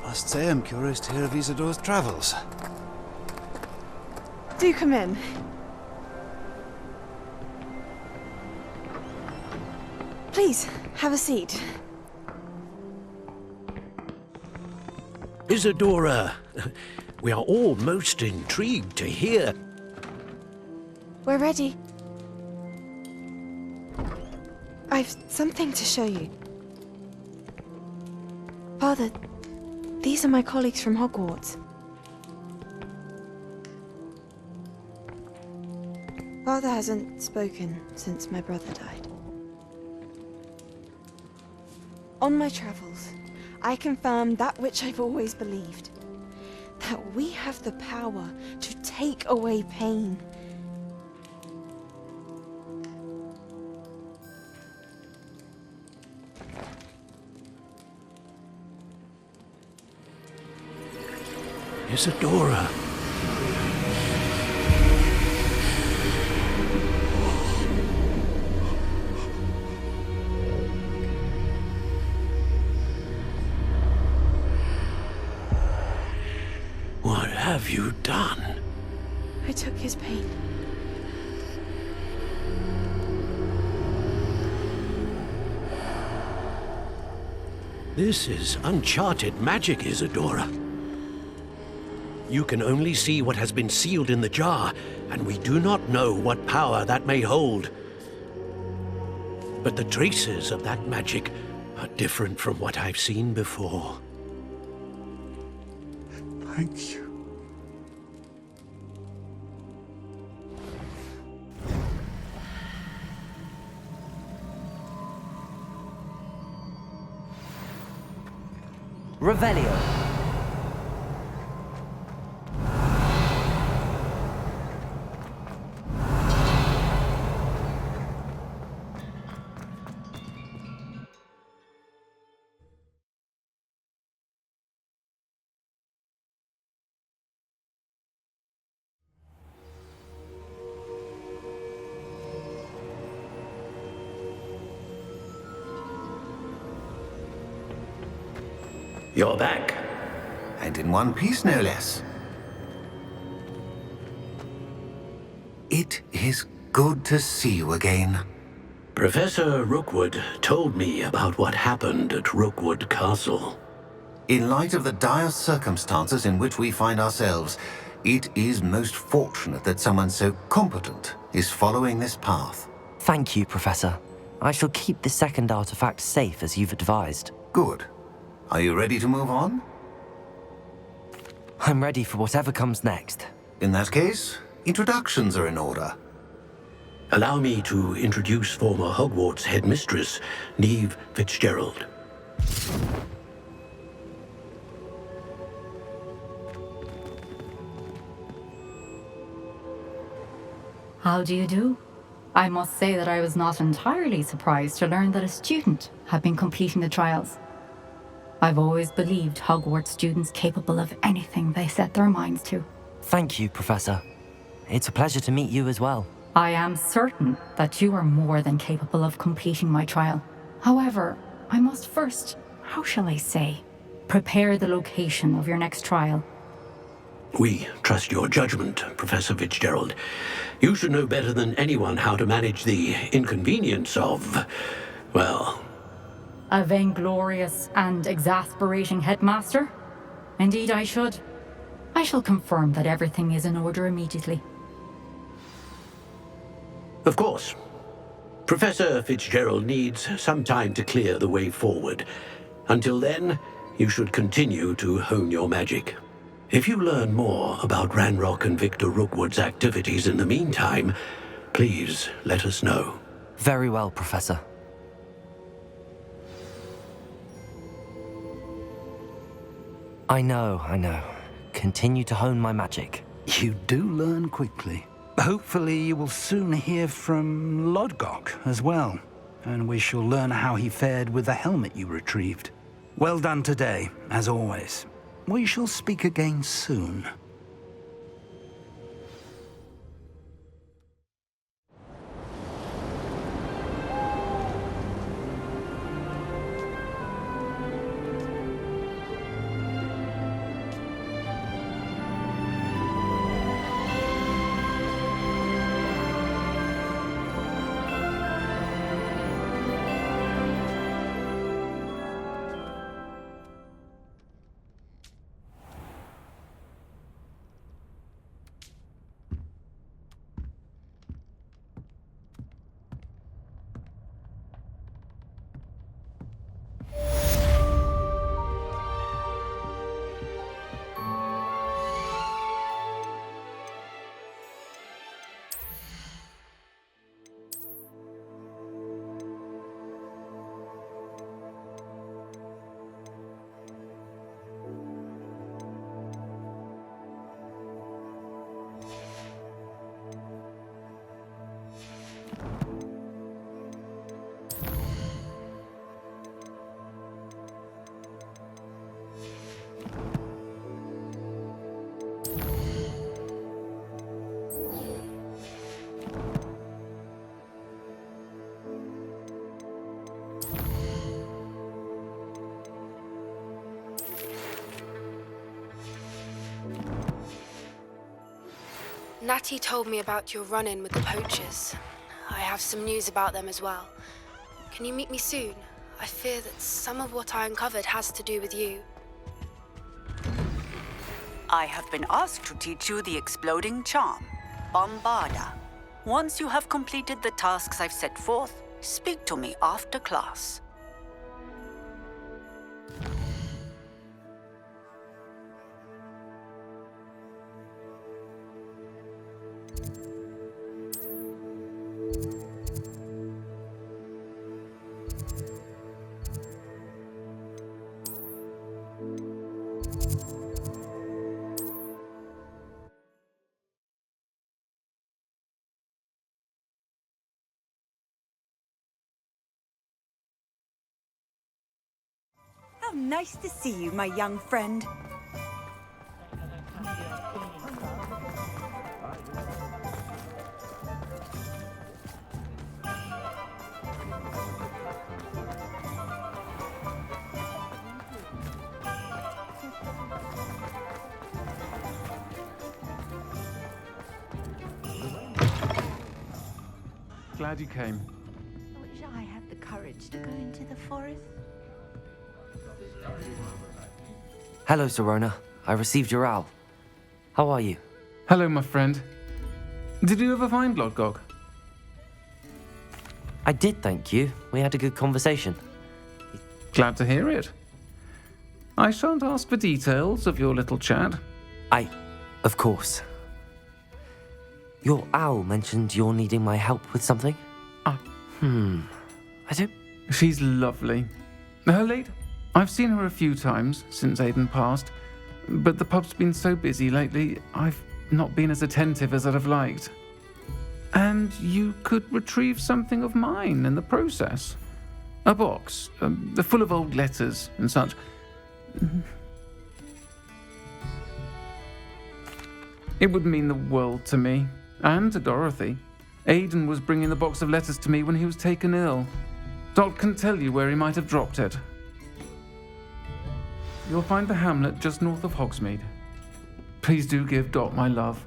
Must say I'm curious to hear of Isidore's travels. Do come in. Please, have a seat. Isidora, we are all most intrigued to hear. We're ready. I've something to show you. Father, these are my colleagues from Hogwarts. Father hasn't spoken since my brother died. On my travels, I confirmed that which I've always believed. That we have the power to take away pain. Isidora. What have you done? I took his pain. This is uncharted magic, Isidora. You can only see what has been sealed in the jar, and we do not know what power that may hold. But the traces of that magic are different from what I've seen before. Thank you. Revelio. You're back. And in one piece, no less. It is good to see you again. Professor Rookwood told me about what happened at Rookwood Castle. In light of the dire circumstances in which we find ourselves, it is most fortunate that someone so competent is following this path. Thank you, Professor. I shall keep the second artifact safe as you've advised. Good. Are you ready to move on? I'm ready for whatever comes next. In that case, introductions are in order. Allow me to introduce former Hogwarts headmistress, Neve Fitzgerald. How do you do? I must say that I was not entirely surprised to learn that a student had been completing the trials. I've always believed Hogwarts students capable of anything they set their minds to. Thank you, Professor. It's a pleasure to meet you as well. I am certain that you are more than capable of completing my trial. However, I must first, how shall I say, prepare the location of your next trial. We trust your judgment, Professor Fitzgerald. You should know better than anyone how to manage the inconvenience of, well... A vainglorious and exasperating headmaster? Indeed I should. I shall confirm that everything is in order immediately. Of course. Professor Fitzgerald needs some time to clear the way forward. Until then, you should continue to hone your magic. If you learn more about Ranrock and Victor Rookwood's activities in the meantime, please let us know. Very well, Professor. I know. Continue to hone my magic. You do learn quickly. Hopefully you will soon hear from Lodgok as well, and we shall learn how he fared with the helmet you retrieved. Well done today, as always. We shall speak again soon. Natty told me about your run-in with the poachers. I have some news about them as well. Can you meet me soon? I fear that some of what I uncovered has to do with you. I have been asked to teach you the exploding charm, Bombarda. Once you have completed the tasks I've set forth, speak to me after class. How nice to see you, my young friend. Glad you came. I wish I had the courage to go into the forest. Hello, Sirona. I received your owl. How are you? Hello, my friend. Did you ever find Lodgok? I did, thank you. We had a good conversation. Glad to hear it. I shan't ask for details of your little chat. Of course. Your owl mentioned you're needing my help with something? I don't... She's lovely. Her late... I've seen her a few times since Aiden passed, but the pub's been so busy lately, I've not been as attentive as I'd have liked. And you could retrieve something of mine in the process. A box, full of old letters and such. It would mean the world to me, and to Dorothy. Aiden was bringing the box of letters to me when he was taken ill. Dot can tell you where he might have dropped it. You'll find the hamlet just north of Hogsmeade. Please do give Dot my love.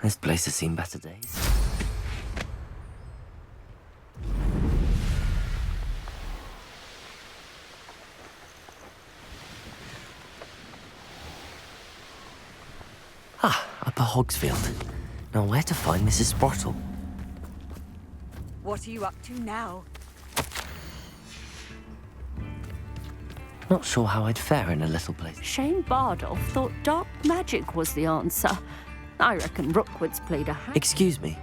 This place has seen better days. Upper Hogsfield. Now where to find Mrs. Sprottle? What are you up to now? Not sure how I'd fare in a little place. Shane Bardolph thought dark magic was the answer. I reckon Rookwood's played a hand. Excuse me,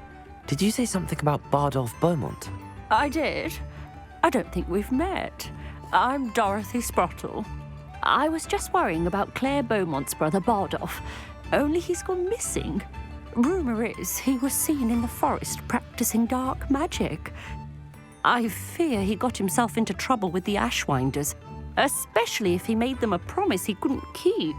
did you say something about Bardolph Beaumont? I did. I don't think we've met. I'm Dorothy Sprottle. I was just worrying about Claire Beaumont's brother Bardolph, only he's gone missing. Rumour is he was seen in the forest practicing dark magic. I fear he got himself into trouble with the Ashwinders, especially if he made them a promise he couldn't keep.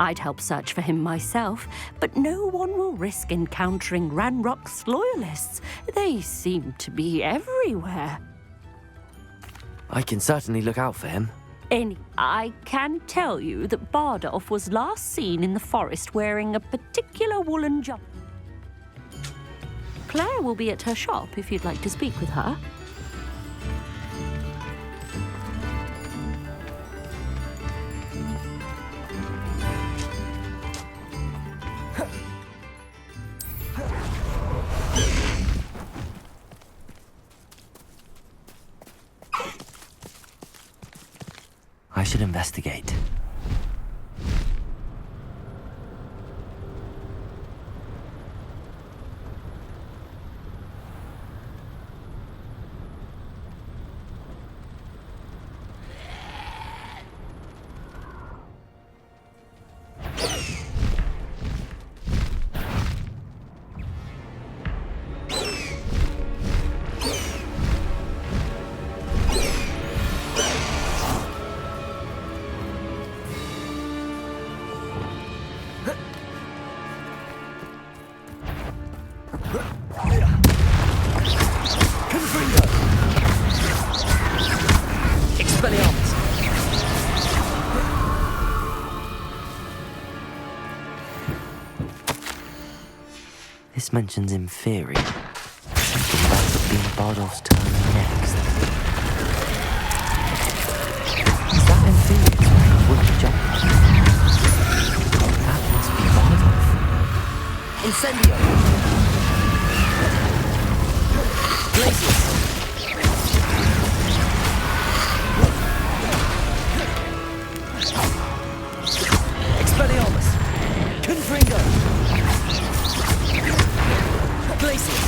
I'd help search for him myself, but no one will risk encountering Ranrock's loyalists. They seem to be everywhere. I can certainly look out for him. I can tell you that Bardolph was last seen in the forest wearing a particular woolen jumper. Claire will be at her shop if you'd like to speak with her. I should investigate. This mentions in theory. Something about it being Bardolph's turn next. Is that in theory? Would you jump? That must be Bardolph. Incendio! Blazes! Expelliarmus! Confringo! Places.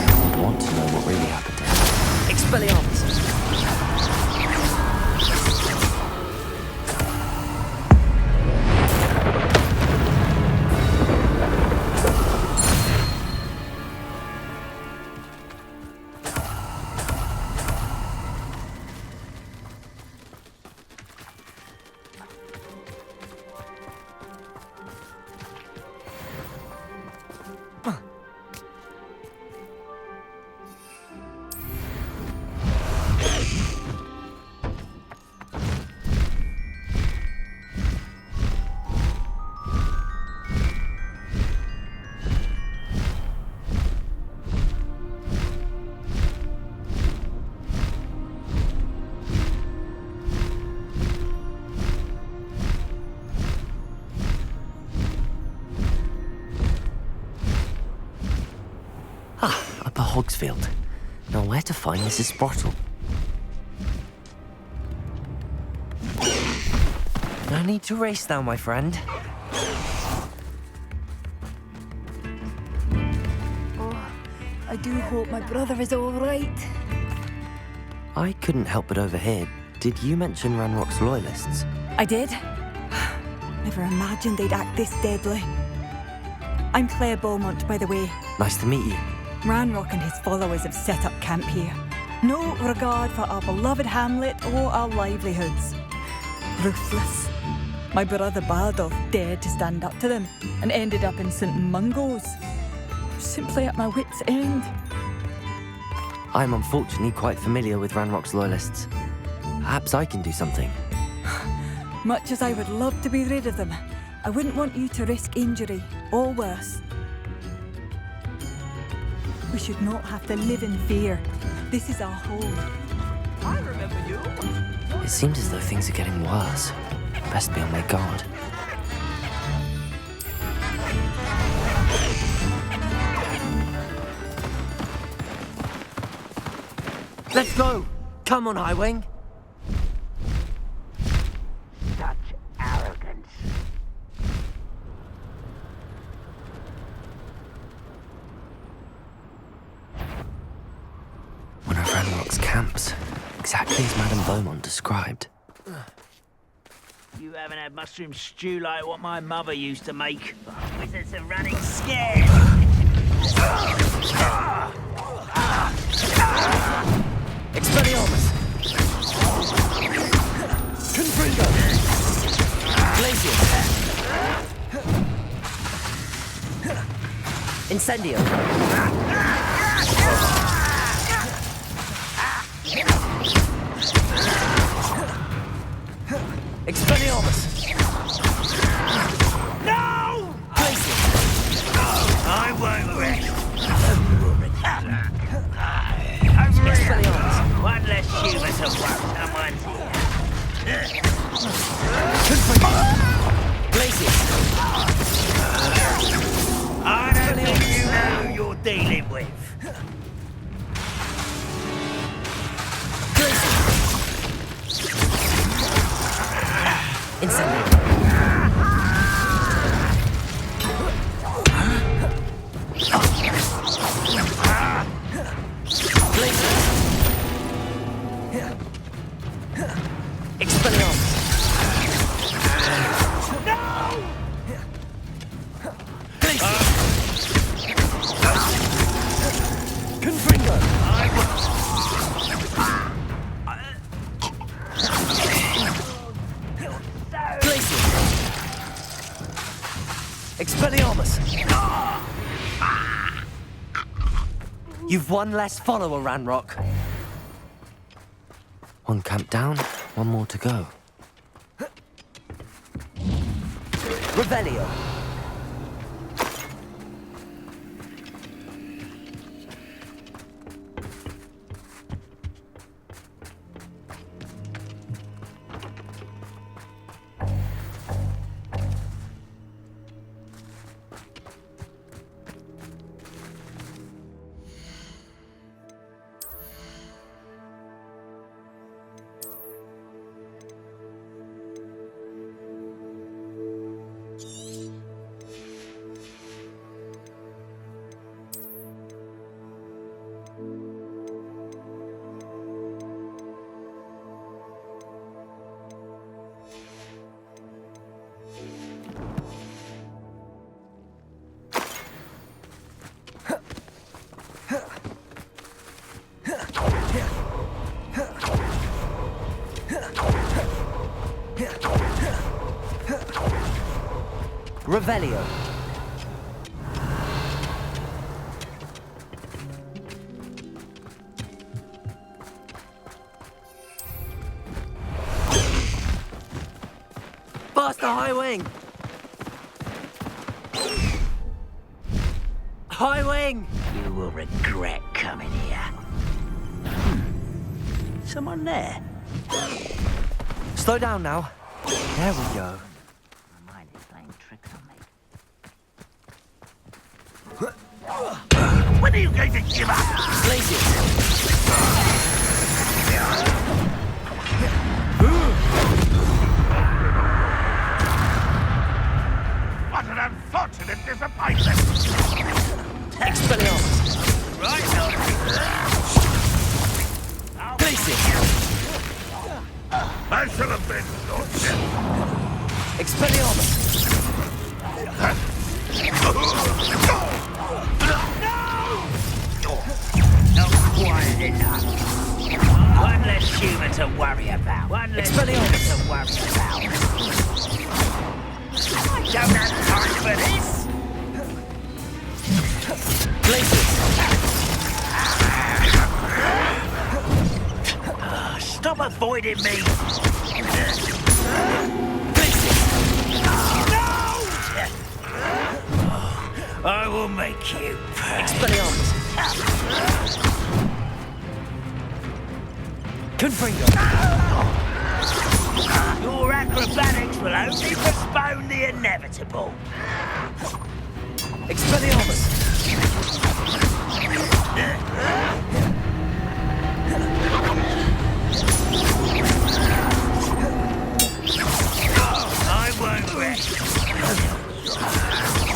I want to know what really happened to him. Expelliarmus. Upper Hogsfield. Now where to find Mrs. Sprottle? No need to race now, my friend. Oh, I do hope my brother is all right. I couldn't help but overhear. Did you mention Ranrock's loyalists? I did. Never imagined they'd act this deadly. I'm Claire Beaumont, by the way. Nice to meet you. Ranrock and his followers have set up camp here. No regard for our beloved hamlet or our livelihoods. Ruthless. My brother Bardolph dared to stand up to them and ended up in St. Mungo's. Simply at my wit's end. I'm unfortunately quite familiar with Ranrock's loyalists. Perhaps I can do something. Much as I would love to be rid of them, I wouldn't want you to risk injury or worse. We should not have to live in fear. This is our home. I remember you. It seems as though things are getting worse. Best be on my guard. Let's go! Come on, Highwing! Such arrogance. One of Ranrock's camps. Exactly as Madame Beaumont described. You haven't had mushroom stew like what my mother used to make. Wizards are running scared. Expel Incendio! Expelliarmus! No! I won't rest. Expelliarmus! One less human to worry. Someone's here. Glacius! I don't think you know who you're dealing with. Incendio! Expelliarmus! No! Confringo! Expelliarmus! You've one less follower, Ranrock. One camp down, one more to go. Revelio! Revelio. Past the high wing. High wing. You will regret coming here. Someone there? Slow down now. There we go. Mine is playing tricks on me. When are you going to give up? Glacius. What an unfortunate disappointment! Expelliarmus. Right, Norris. Glacius. I shall have been Lordship. Expelliarmus. Not quite enough. One less human to worry about. One less human to worry about. I don't have time for this. Glacius. Stop avoiding me. I will make you pay. Expelliarmus. Confringo. Your acrobatics will only postpone the inevitable. Expelliarmus. I won't rest.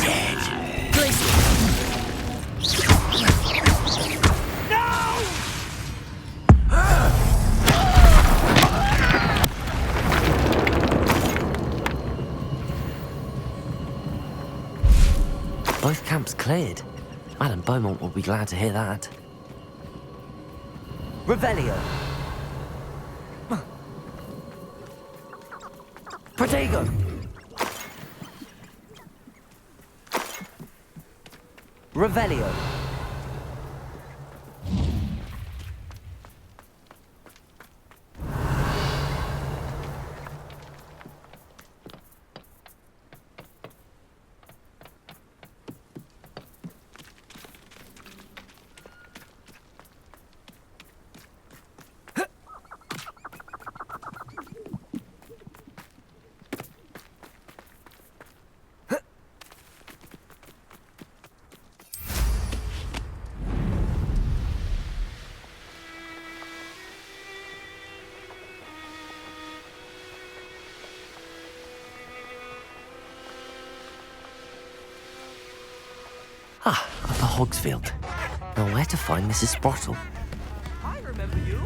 Dead. Glacius. No! Both camps cleared. Madame Beaumont will be glad to hear that. Revelio. Protego. Revelio. Upper Hogsfield. Now where to find Mrs. Sprottle? I remember you.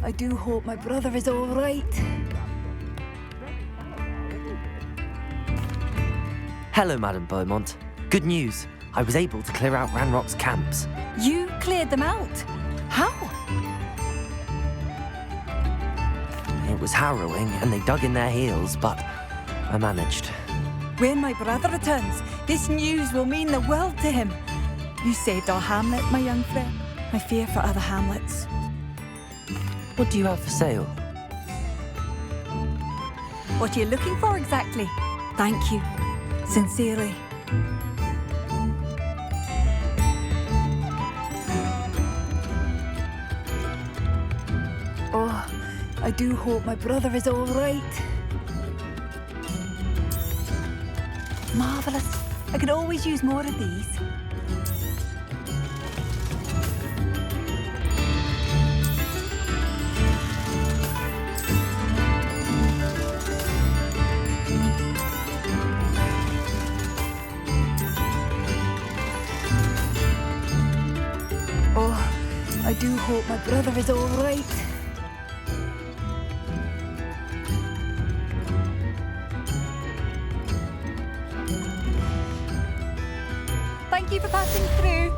I do hope my brother is all right. Hello, Madam Beaumont. Good news. I was able to clear out Ranrock's camps. You cleared them out? How? It was harrowing, and they dug in their heels, but I managed. When my brother returns, this news will mean the world to him. You saved our hamlet, my young friend. I fear for other hamlets. What do you have for sale? What are you looking for exactly? Thank you. Sincerely. Oh, I do hope my brother is all right. Marvellous. I could always use more of these. Oh, I do hope my brother is all right. Thank you for passing through.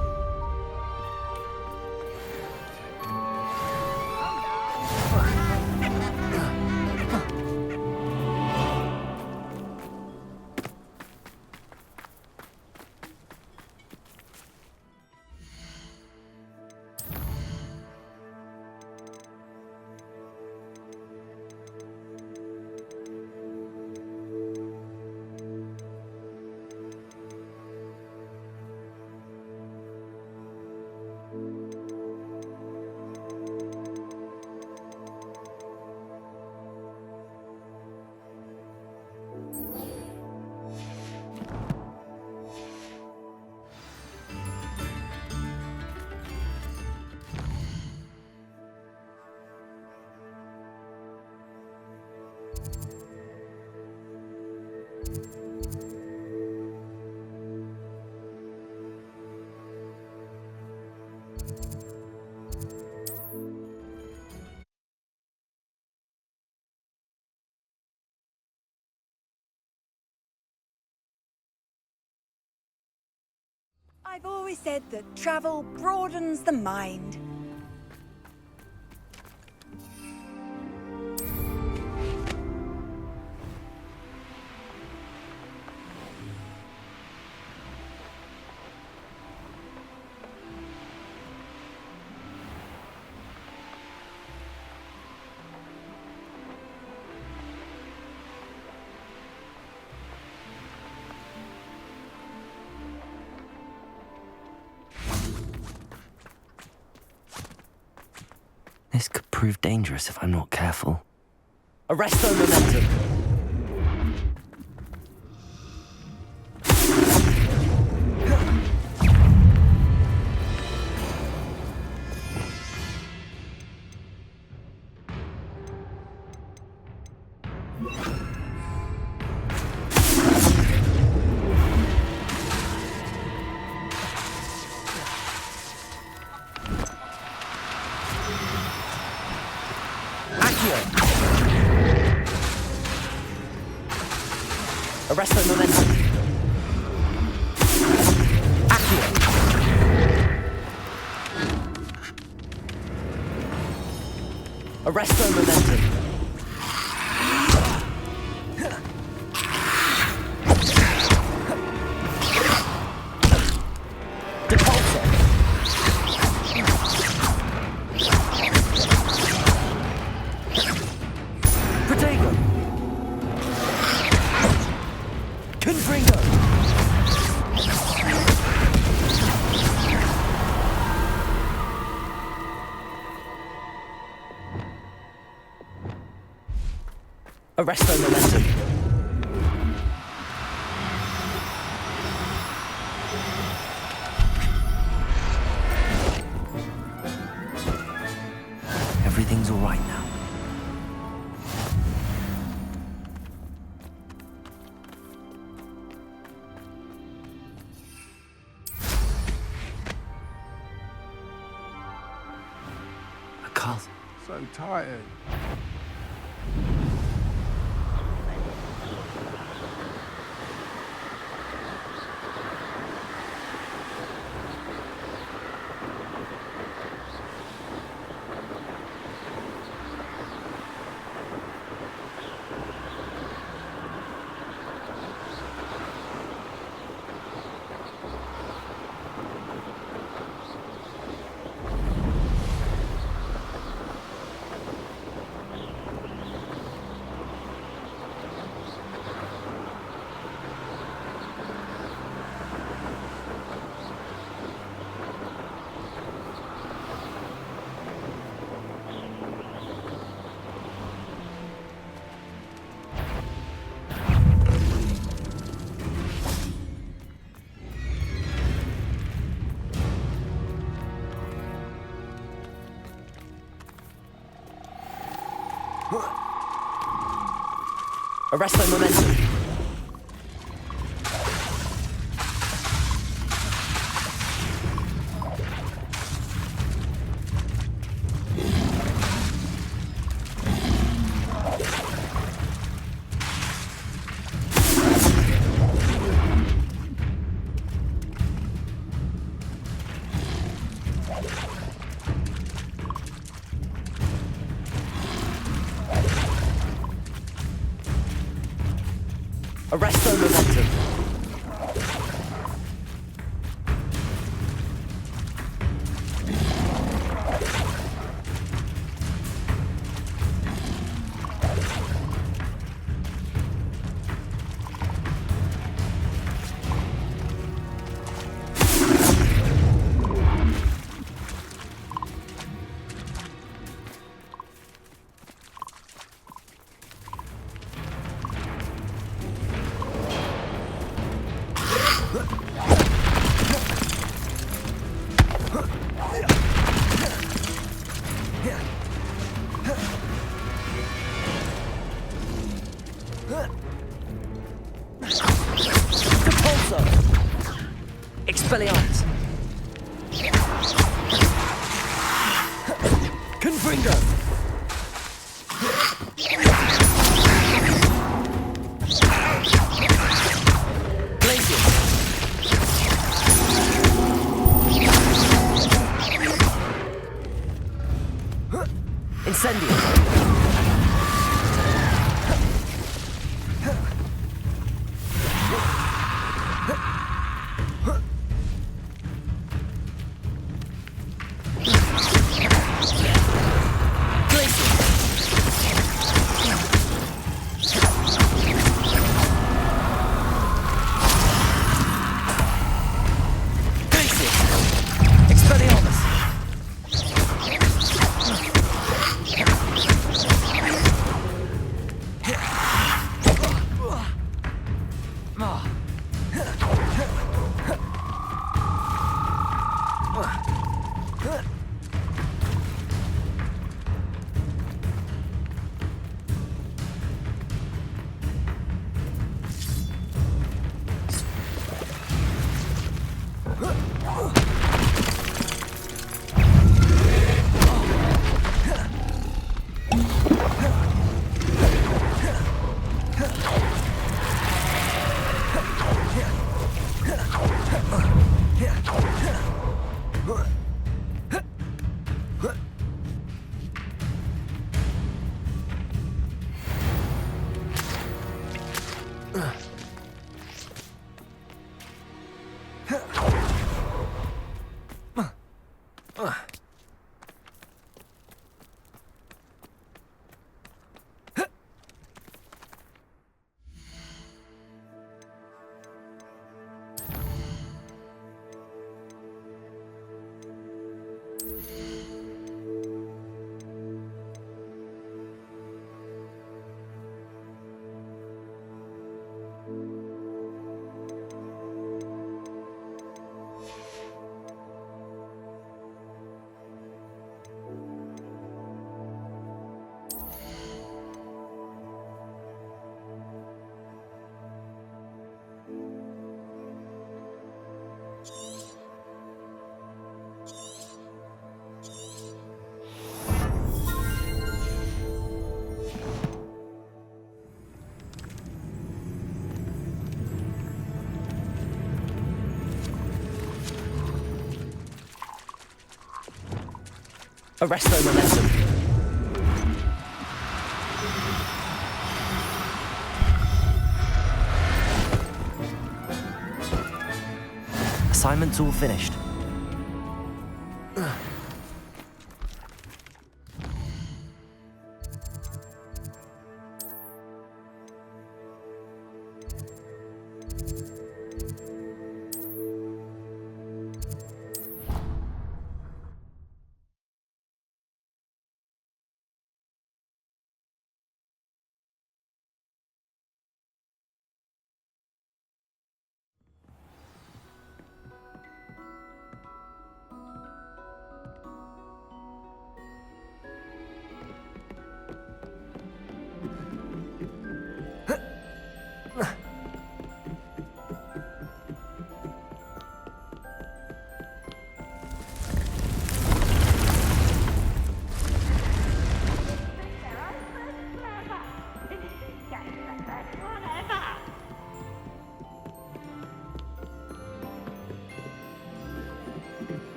I've always said that travel broadens the mind. This could prove dangerous if I'm not careful. Arresto momentum! Arresto momentum. Accio. Arresto momentum. Arresto momentum. Everything's all right now. A cult. So tired. Arresto momentum. Arresto momentum. Expelliarmus. Confringo. Glacier. Incendio. Arresto momentum. Assignment's all finished.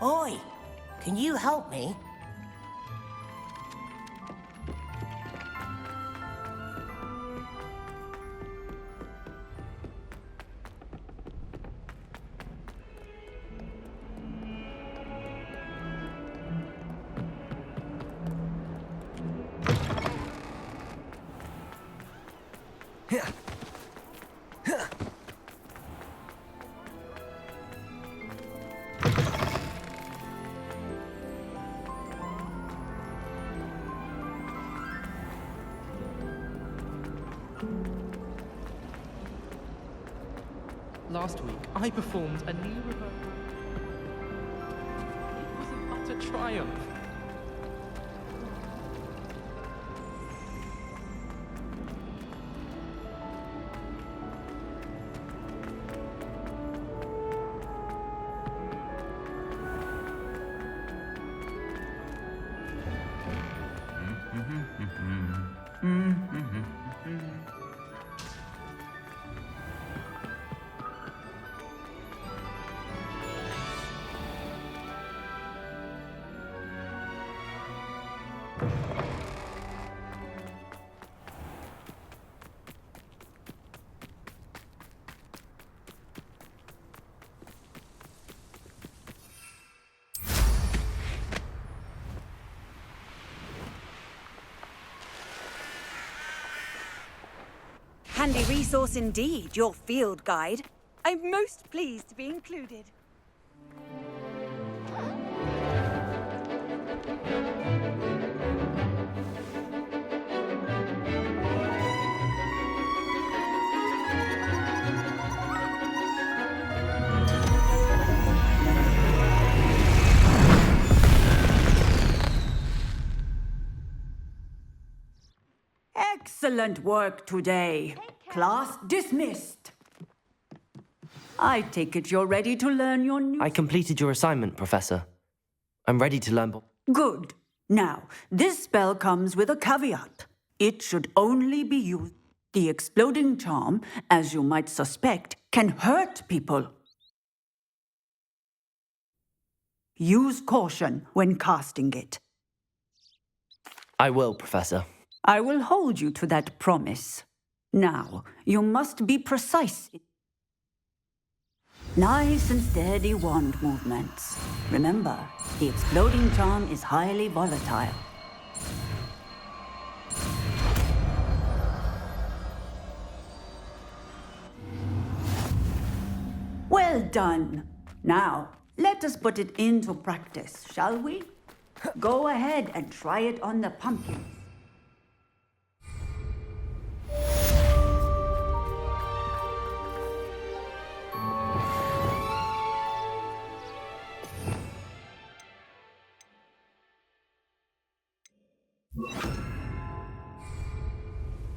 Oi, can you help me? Last week, I performed a new reverse. It was an utter triumph. Handy resource indeed, your field guide. I'm most pleased to be included. Excellent work today. Class dismissed. I take it you're ready to learn your new... I completed your assignment, Professor. I'm ready to learn... Good. Now, this spell comes with a caveat. It should only be used. The exploding charm, as you might suspect, can hurt people. Use caution when casting it. I will, Professor. I will hold you to that promise. Now, you must be precise. Nice and steady wand movements. Remember, the exploding charm is highly volatile. Well done. Now, let us put it into practice, shall we? Go ahead and try it on the pumpkins.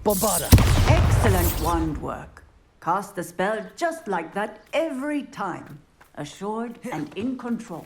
Bombarda! Excellent wand work. Cast the spell just like that every time. Assured and in control.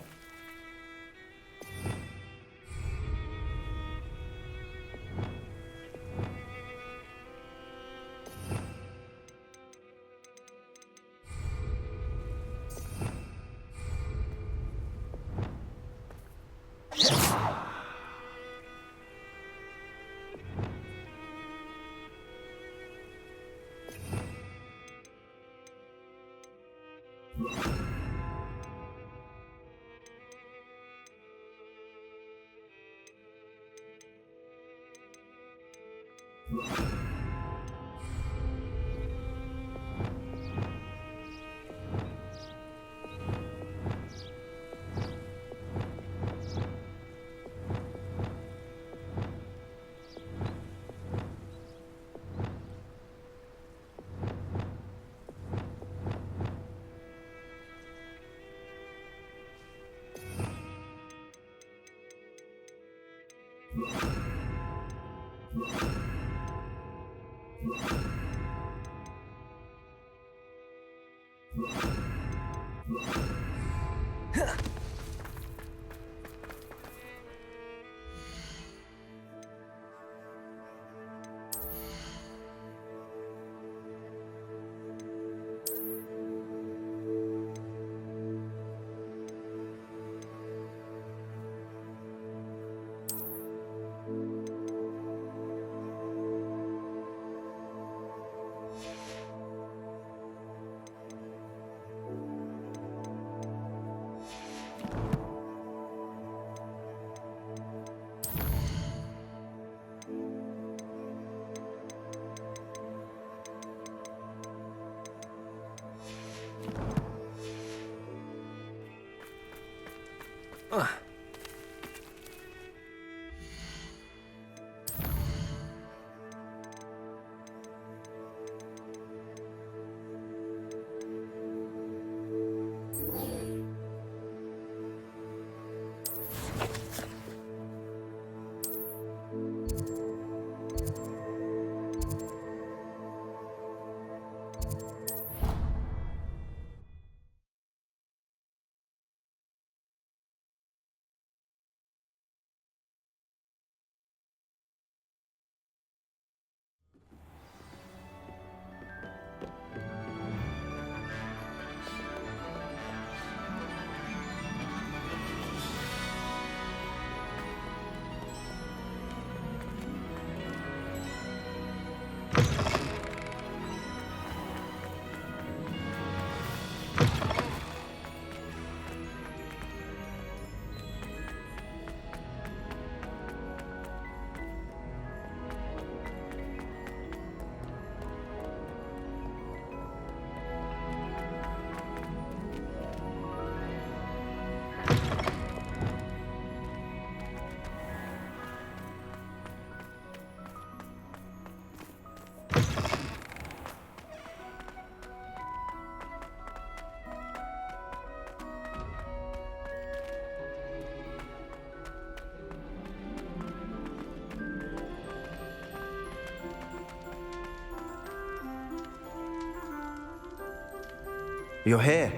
You're here.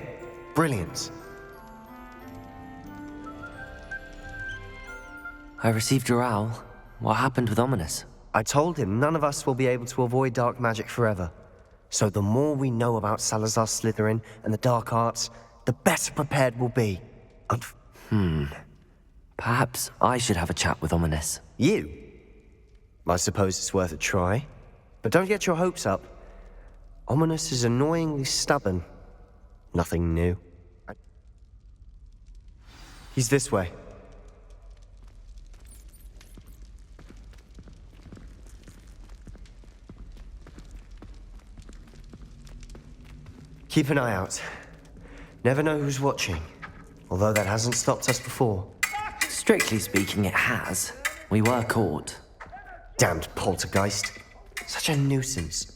Brilliant. I received your owl. What happened with Ominous? I told him none of us will be able to avoid dark magic forever. So the more we know about Salazar Slytherin and the dark arts, the better prepared we'll be. Perhaps I should have a chat with Ominous. You? I suppose it's worth a try. But don't get your hopes up. Ominous is annoyingly stubborn. Nothing new. He's this way. Keep an eye out. Never know who's watching. Although that hasn't stopped us before. Strictly speaking, it has. We were caught. Damned poltergeist. Such a nuisance.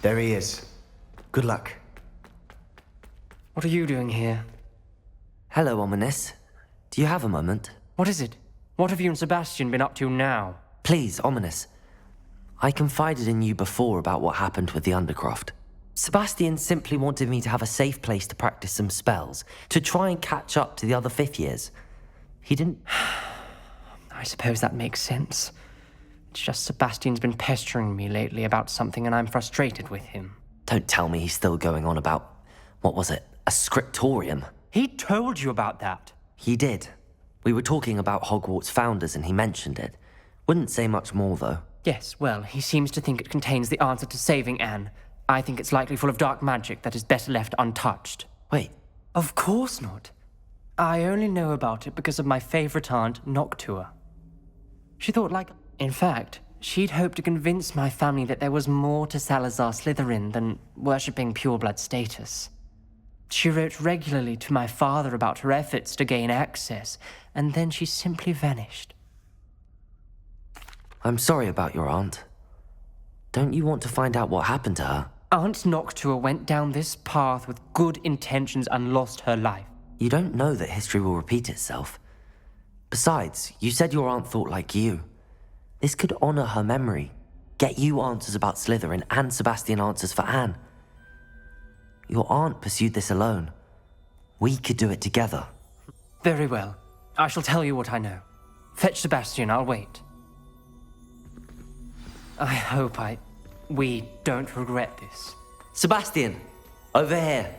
There he is. Good luck. What are you doing here? Hello, Ominous. Do you have a moment? What is it? What have you and Sebastian been up to now? Please, Ominous. I confided in you before about what happened with the Undercroft. Sebastian simply wanted me to have a safe place to practice some spells, to try and catch up to the other fifth years. He didn't... I suppose that makes sense. It's just Sebastian's been pestering me lately about something and I'm frustrated with him. Don't tell me he's still going on about... what was it? A scriptorium? He told you about that. He did. We were talking about Hogwarts founders and he mentioned it. Wouldn't say much more, though. Yes, well, he seems to think it contains the answer to saving Anne. I think it's likely full of dark magic that is better left untouched. Wait. Of course not. I only know about it because of my favorite aunt, Noctua. She thought In fact, she'd hoped to convince my family that there was more to Salazar Slytherin than worshipping pureblood status. She wrote regularly to my father about her efforts to gain access, and then she simply vanished. I'm sorry about your aunt. Don't you want to find out what happened to her? Aunt Noctua went down this path with good intentions and lost her life. You don't know that history will repeat itself. Besides, you said your aunt thought like you. This could honor her memory, get you answers about Slytherin and Sebastian answers for Anne. Your aunt pursued this alone. We could do it together. Very well. I shall tell you what I know. Fetch Sebastian, I'll wait. I hope we don't regret this. Sebastian, over here.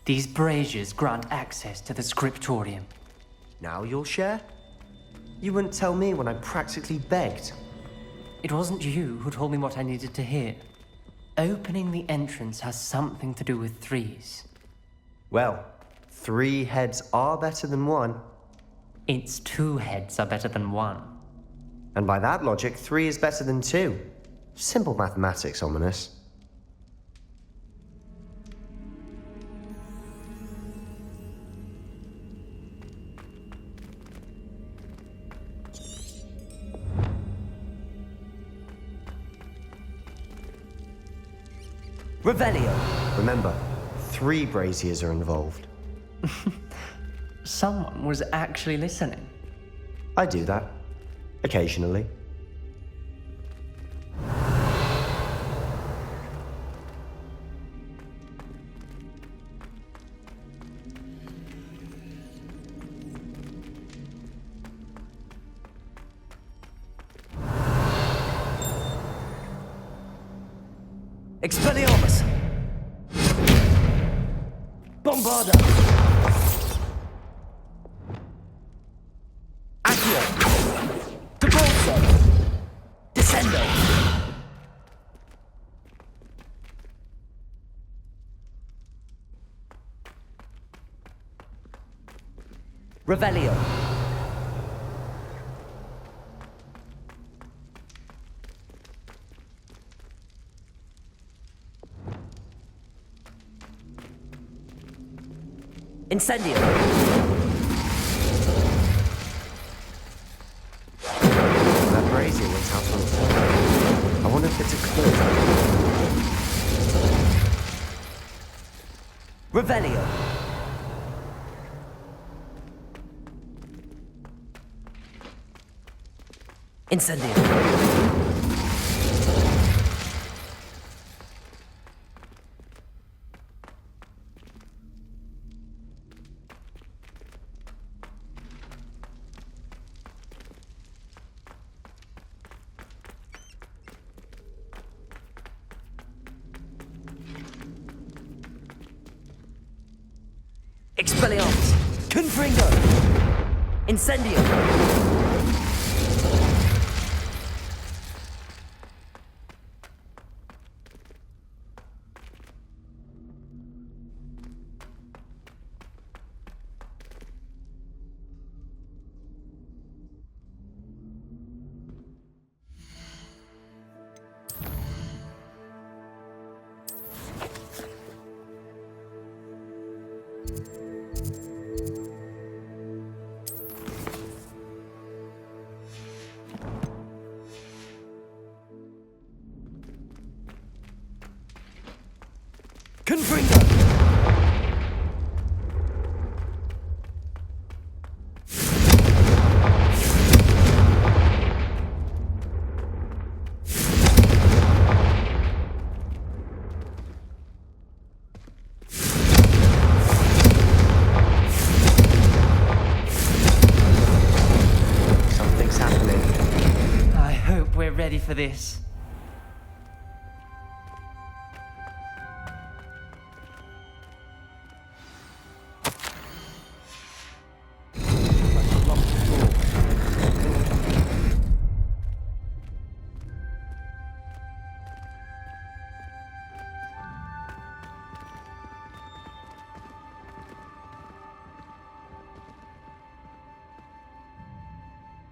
These braziers grant access to the scriptorium. Now you'll share? You wouldn't tell me when I practically begged. It wasn't you who told me what I needed to hear. Opening the entrance has something to do with threes. Well, 3 heads are better than 1. It's 2 heads are better than 1. And by that logic, 3 is better than 2. Simple mathematics, Ominous. Revelio. Remember, 3 braziers are involved. Someone was actually listening. I do that. Occasionally. Expelliarmus! Bombarda! Accio! Cabolso! Descendo! Revelio! Incendio! That brazier went out on its own. I wonder if it's a clue. Revelio! Incendio! Expelliarmus! Confringo! Incendio! Confringo! Something's happening. I hope we're ready for this.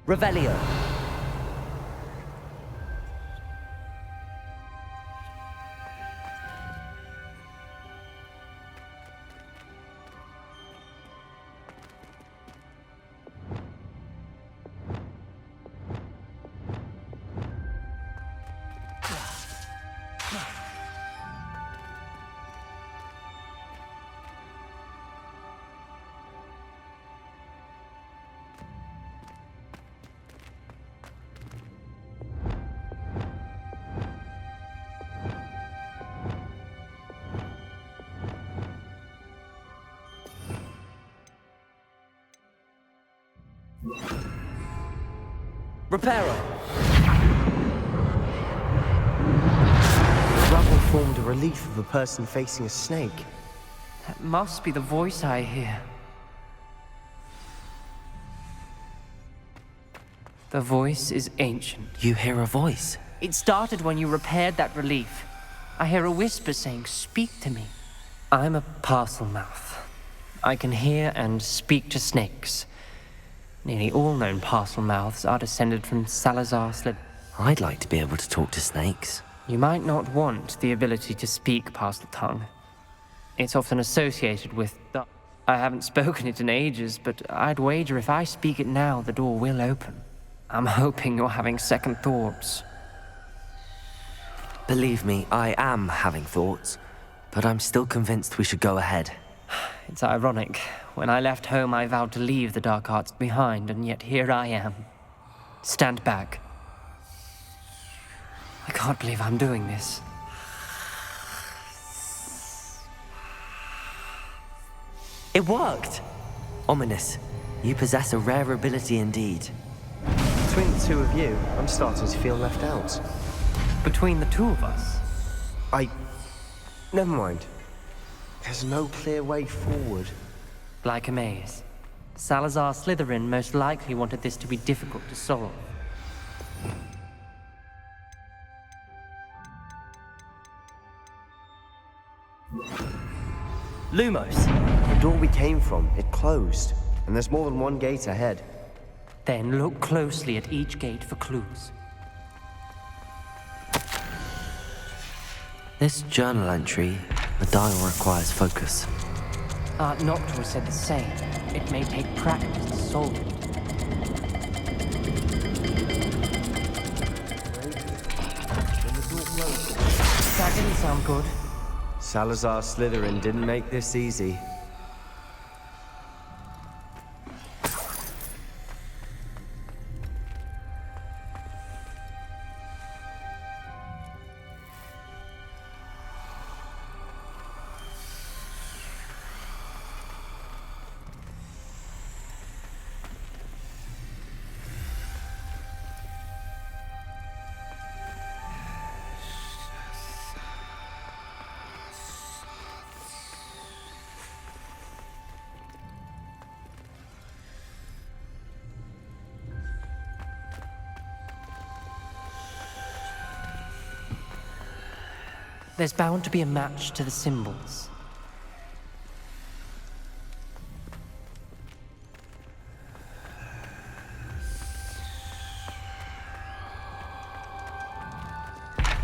Revelio. Reparo. The rubble formed a relief of a person facing a snake. That must be the voice I hear. The voice is ancient. You hear a voice? It started when you repaired that relief. I hear a whisper saying, "Speak to me." I'm a parcel mouth. I can hear and speak to snakes. Nearly all known parcel mouths are descended from Salazar Slytherin. I'd like to be able to talk to snakes. You might not want the ability to speak parcel tongue. It's often associated with I haven't spoken it in ages, but I'd wager if I speak it now, the door will open. I'm hoping you're having second thoughts. Believe me, I am having thoughts, but I'm still convinced we should go ahead. It's ironic. When I left home, I vowed to leave the dark arts behind, and yet here I am. Stand back. I can't believe I'm doing this. It worked! Ominous. You possess a rare ability indeed. Between the two of you, I'm starting to feel left out. Between the two of us? Never mind. There's no clear way forward. Like a maze. Salazar Slytherin most likely wanted this to be difficult to solve. Lumos! The door we came from, it closed. And there's more than one gate ahead. Then look closely at each gate for clues. This journal entry, the dial requires focus. Art Noctua said the same. It may take practice to solve it. That didn't sound good. Salazar Slytherin didn't make this easy. There's bound to be a match to the symbols.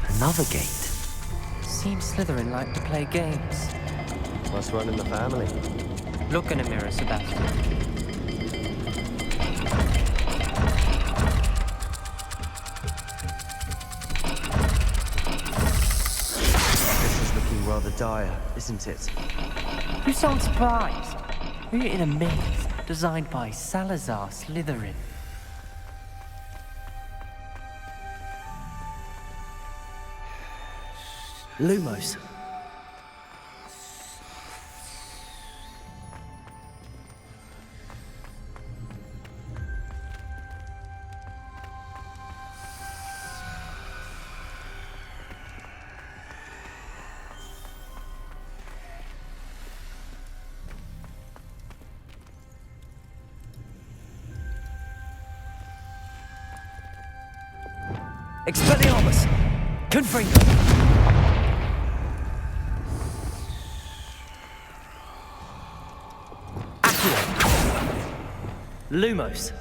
Another gate. Seems Slytherin like to play games. Must run in the family. Look in a mirror, Sebastian. Rather dire, isn't it? You sound surprised. We're in a maze designed by Salazar Slytherin. Lumos. Expelliarmus! Confringo! Accio! Lumos!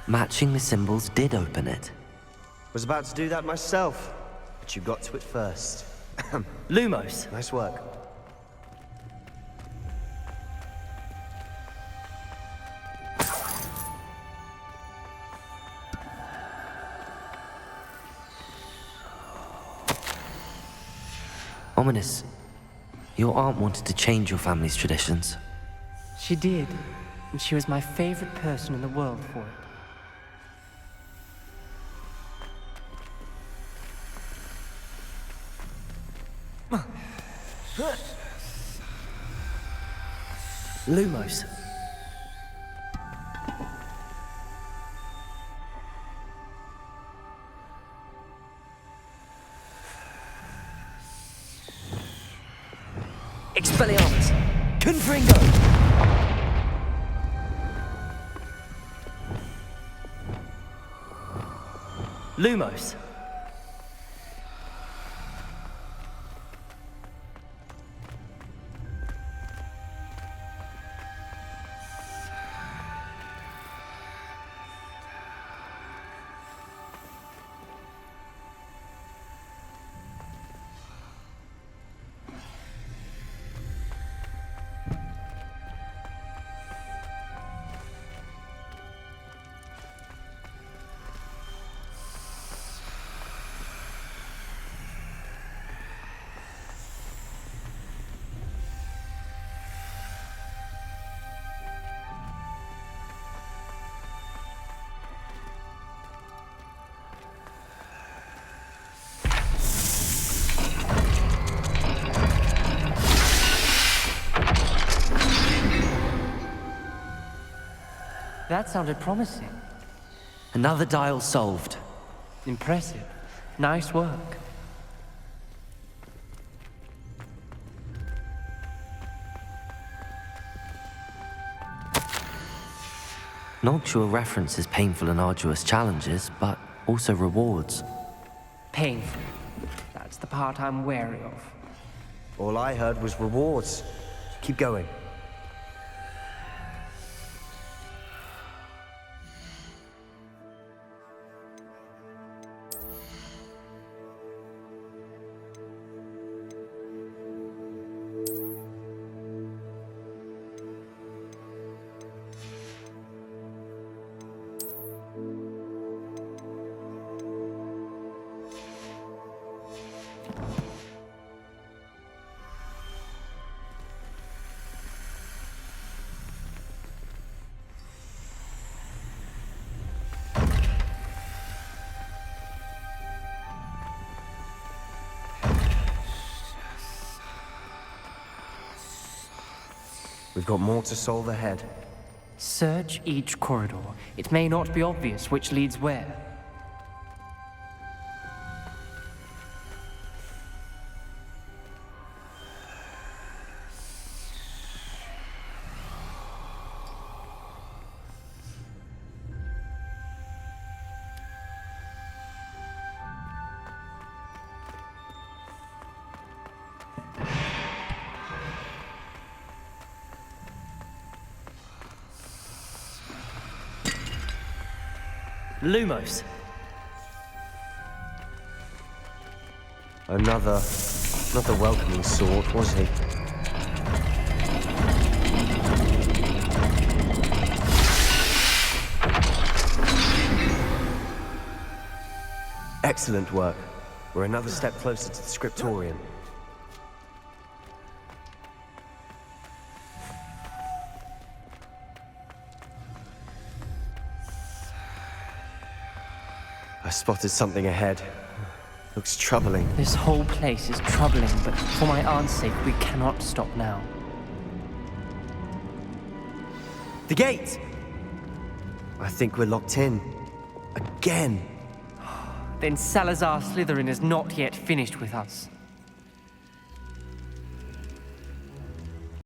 Matching the symbols did open it. Was about to do that myself, but you got to it first. Lumos! Nice work. Ominous, your aunt wanted to change your family's traditions. She did, and she was my favorite person in the world for it. Lumos. Expelliarmus! Confringo! Lumos. That sounded promising. Another dial solved. Impressive. Nice work. Noctua references painful and arduous challenges, but also rewards. Painful. That's the part I'm wary of. All I heard was rewards. Keep going. We've got more to solve ahead. Search each corridor. It may not be obvious which leads where. Lumos. Another... not the welcoming sort, was he? Excellent work. We're another step closer to the scriptorium. I spotted something ahead. Looks troubling. This whole place is troubling, but for my aunt's sake, we cannot stop now. The gate! I think we're locked in. Again. Then Salazar Slytherin is not yet finished with us.